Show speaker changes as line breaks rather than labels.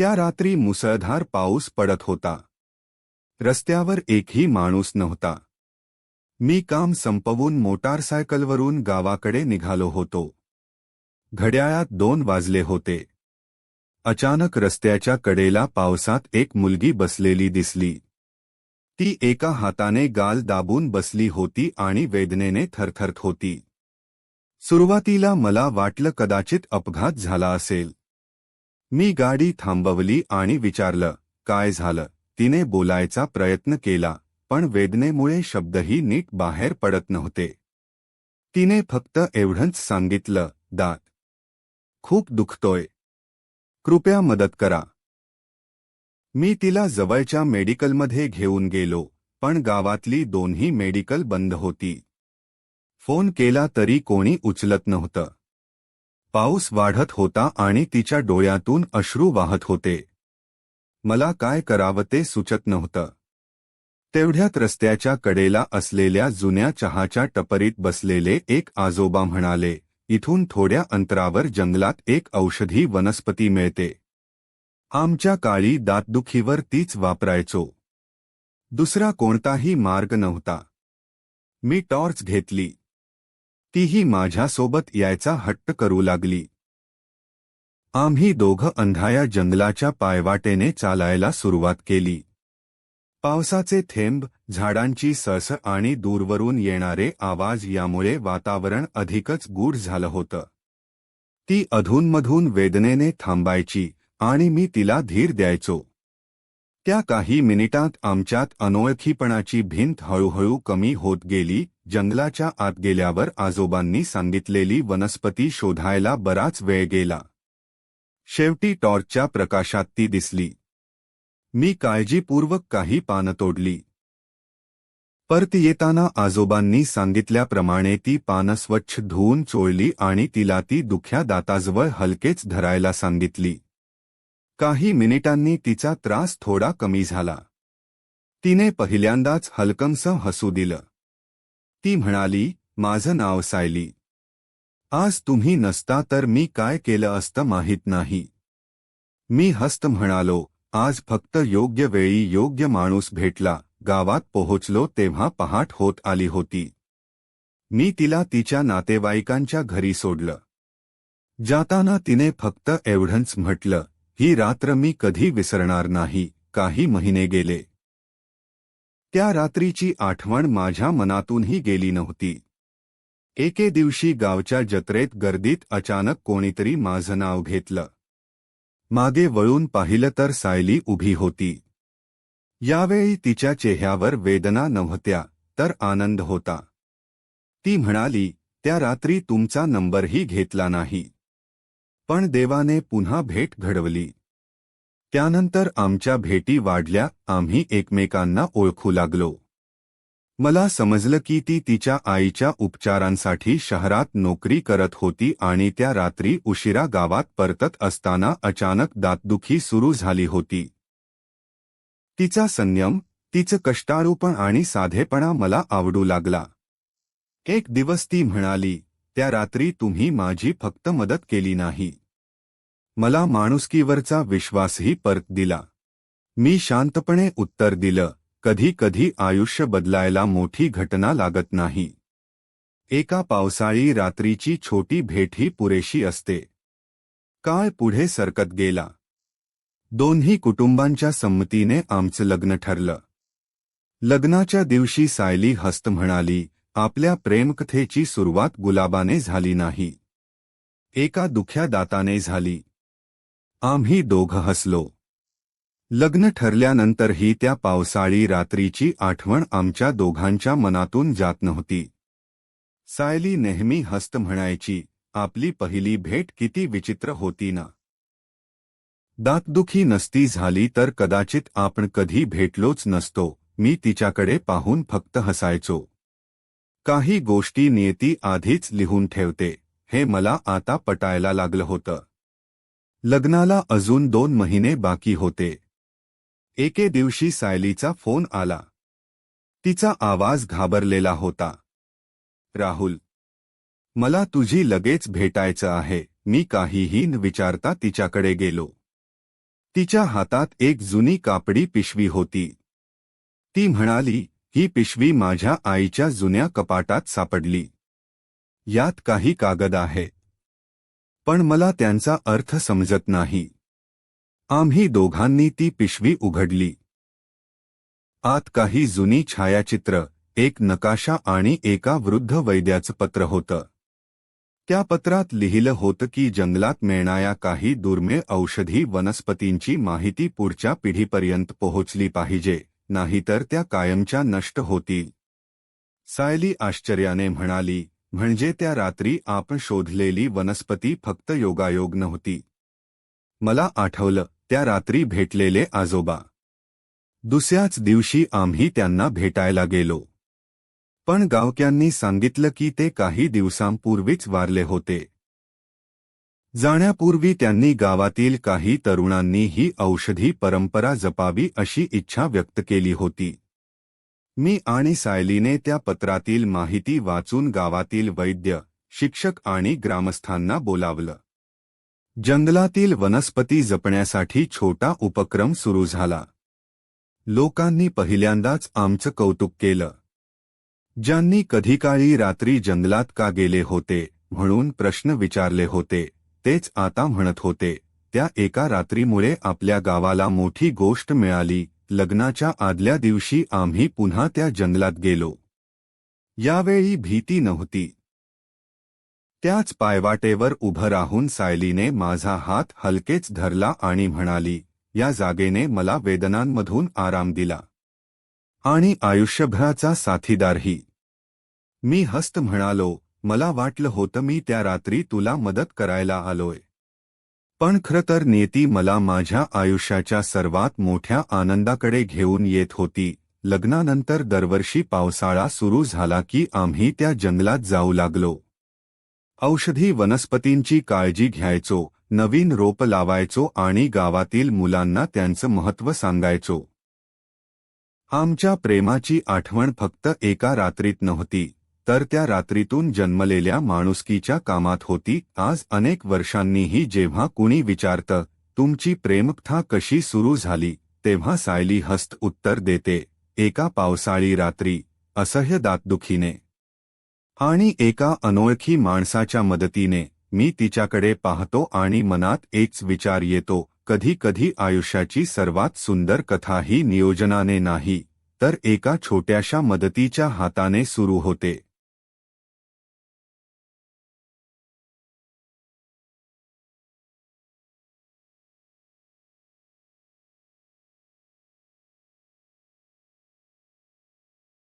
त्या रात्री मुसळधार पाऊस पडत होता. रस्त्यावर एकही माणूस नव्हता. मी काम संपवून मोटारसायकलवरून गावाकडे निघालो होतो. घड्याळात 2 वाजले होते. अचानक रस्त्याच्या कडेला पावसात एक मुलगी बसलेली दिसली. ती एका हाताने गाल दाबून बसली होती आणि वेदनेने थरथरत होती. सुरुवातीला मला वाटलं कदाचित अपघात झाला असेल. मी गाडी थांबवली आणि विचारलं, काय झालं? तिने बोलायचा प्रयत्न केला, पण वेदनेमुळे शब्दही नीट बाहेर पडत नव्हते. तिने फक्त एवढंच सांगितलं, दात खूप दुखतोय. कृपया मदत करा. मी तिला जवळच्या मेडिकलमध्ये घेऊन गेलो, पण गावातली दोन्ही मेडिकल बंद होती. फोन केला तरी कोणी उचलत नव्हतं. पाऊस वाढत होता आणि तिच्या डोळ्यातून अश्रू वाहत होते. मला काय करावं ते सुचत नव्हतं. तेवढ्यात रस्त्याच्या कडेला असलेल्या जुन्या चहाच्या टपरीत बसलेले एक आजोबा म्हणाले, इथून थोड्या अंतरावर जंगलात एक औषधी वनस्पती मिळते. आमच्या काळी दातदुखीवर तीच वापरायचो. दुसरा कोणताही मार्ग नव्हता. मी टॉर्च घेतली. तीही माझ्यासोबत यायचा हट्ट करू लागली. आम्ही दोघं अंधाया जंगलाच्या पायवाटेने चालायला सुरुवात केली. पावसाचे थेंब, झाडांची सळसळ आणि दूरवरून येणारे आवाज यामुळे वातावरण अधिकच गूढ झालं होतं. ती अधूनमधून वेदनेने थांबायची आणि मी तिला धीर द्यायचो. त्या काही मिनिटांत आमच्यात अनोळखीपणाची भिंत हळूहळू कमी होत गेली. जंगलाच्या आत गेल्यावर आजोबांनी सांगितलेली वनस्पती शोधायला बराच वेळ गेला. शेवटी टॉर्चच्या प्रकाशात ती दिसली. मी काळजीपूर्वक काही पानं तोडली. परत येताना आजोबांनी सांगितल्याप्रमाणे ती पानं स्वच्छ धुवून चोळली आणि तिला ती दुख्या दाताजवळ हलकेच धरायला सांगितली. काही मिनिटांनी तिचा त्रास थोडा कमी झाला. तिने पहिल्यांदाच हलकंसं हसू दिलं. ती म्हणाली, माझं नाव सायली. आज तुम्ही नसता तर मी काय केलं असतं माहीत नाही. मी हसत म्हणालो, आज फक्त योग्य वेळी योग्य माणूस भेटला. गावात पोहोचलो तेव्हा पहाट होत आली होती. मी तिला तिच्या नातेवाईकांच्या घरी सोडलं. जाताना तिने फक्त एवढंच म्हटलं, ही रात्र मी कधी विसरणार नाही. काही महिने गेले. त्या रात्रीची आठवण माझ्या मनातूनही गेली नव्हती. एके दिवशी गावच्या जत्रेत गर्दीत अचानक कोणीतरी माझं नाव घेतलं. मागे वळून पाहिलं तर सायली उभी होती. यावेळी तिच्या चेहऱ्यावर वेदना नव्हत्या, तर आनंद होता. ती म्हणाली, त्या रात्री तुमचा नंबरही घेतला नाही. पण देवाने पुन्हा भेट घडवली. त्यानंतर आमच्या भेटी वाढल्या. आम्ही एकमेकांना ओळखू लागलो. मला समजलं की ती तिच्या आईच्या उपचारांसाठी शहरात नोकरी करत होती आणि त्या रात्री उशिरा गावात परतत असताना अचानक दातदुखी सुरू झाली होती. तिचा संयम, तिचं कष्टाळूपण आणि साधेपणा मला आवडू लागला. एक दिवस ती म्हणाली, त्या रात्री तुम्ही माझी फक्त मदत केली नाही, मला माणुसकीवरचा विश्वासही परत दिला. मी शांतपणे उत्तर दिलं, कधी कधी आयुष्य बदलायला मोठी घटना लागत नाही. एका पावसाळी रात्रीची छोटी भेटही पुरेशी असते. काळ पुढे सरकत गेला. दोन्ही कुटुंबांच्या संमतीने आमचं लग्न ठरलं. लग्नाच्या दिवशी सायली हसत म्हणाली, आपल्या प्रेमकथेची सुरुवात गुलाबाने झाली नाही, एका दुख्या दाताने झाली. आम्ही दोघं हसलो. लग्न ठरल्यानंतरही त्या पावसाळी रात्रीची आठवण आमच्या दोघांच्या मनातून जात नव्हती. सायली नेहमी हसत म्हणायची, आपली पहिली भेट किती विचित्र होती ना. दातदुखी नसती झाली तर कदाचित आपण कधी भेटलोच नसतो. मी तिच्याकडे पाहून फक्त हसायचो. काही गोष्टी नियती आधीच लिहून ठेवते, हे मला आता पटायला लागलं होतं. लग्नाला अजून 2 महिने बाकी होते. एके दिवशी सायलीचा फोन आला. तिचा आवाज घाबरलेला होता. राहुल, मला तुझी लगेच भेटायचं आहे. मी काहीही न विचारता तिच्याकडे गेलो. तिच्या हातात एक जुनी कापडी पिशवी होती. ती म्हणाली, ही पिशवी माझ्या आईच्या जुन्या कपाटात सापडली. यात काही कागद आहे, पण मला त्यांचा अर्थ समजत नाही. आम्ही दोघांनी ती पिशवी उघडली. आत काही जुनी छायाचित्र, एक नकाशा आणि एका वृद्ध वैद्याचं पत्र होतं. त्या पत्रात लिहिलं होतं की जंगलात मिळणाऱ्या काही दुर्मिळ औषधी वनस्पतींची माहिती पुढच्या पिढीपर्यंत पोहोचली पाहिजे, नाहीतर त्या कायमच्या नष्ट होतील. सायली आश्चर्याने म्हणाली, म्हणजे त्या रात्री आपण शोधलेली वनस्पती फक्त योगायोग नव्हती. मला आठवलं, त्या रात्री भेटलेले आजोबा. दुसऱ्याच दिवशी आम्ही त्यांना भेटायला गेलो. पण गावक्यांनी सांगितलं की ते काही दिवसांपूर्वीच वारले होते. जाण्यापूर्वी त्यांनी गावातील काही तरुणांनी ही औषधी परंपरा जपावी अशी इच्छा व्यक्त केली होती. मी आणि सायलीने त्या पत्रातील माहिती वाचून गावातील वैद्य, शिक्षक आणि ग्रामस्थांना बोलावलं. जंगलातील वनस्पती जपण्यासाठी छोटा उपक्रम सुरू झाला. लोकांनी पहिल्यांदाच आमचं कौतुक केलं. ज्यांनी कधीकाळी रात्री जंगलात का गेले होते म्हणून प्रश्न विचारले होते, तेच आता म्हणत होते, त्या एका रात्रीमुळे आपल्या गावाला मोठी गोष्ट मिळाली. लग्नाच्या आदल्या दिवशी आम्ही पुन्हा त्या जंगलात गेलो. यावेळी भीती नव्हती. त्याच पायवाटेवर उभं राहून सायलीने माझा हात हलकेच धरला आणि म्हणाली, या जागेने मला वेदनांमधून आराम दिला. आणि आयुष्यभराचा साथीदारही. मी हसत म्हणालो, मला वाटलं होतं मी त्या रात्री तुला मदत करायला आलोय. पण खरं तर नियती मला माझ्या आयुष्याच्या सर्वात मोठ्या आनंदाकडे घेऊन येत होती. लग्नानंतर दरवर्षी पावसाळा सुरू झाला की आम्ही त्या जंगलात जाऊ लागलो. औषधी वनस्पतींची काळजी घ्यायचो, नवीन रोप लावायचो आणि गावातील मुलांना त्यांचं महत्त्व सांगायचो. आमच्या प्रेमाची आठवण फक्त एका रात्रीत नव्हती, तर त्या रात्रीतून जन्मलेल्या माणुसकीच्या कामात होती. आज अनेक वर्षांनीही जेव्हा कुणी विचारतं, तुमची प्रेमकथा कशी सुरू झाली, तेव्हा सायली हसत उत्तर देते, एका पावसाळी रात्री, असह्य दातदुखीने. आणि एका अनोळखी माणसाच्या मदतीने. मी तिच्याकडे पाहतो आणि मनात एकच विचार येतो, कधी कधी आयुष्याची सर्वात सुंदर कथा ही नियोजनाने नाही, तर एका छोट्याशा मदतीच्या हाताने सुरू होते.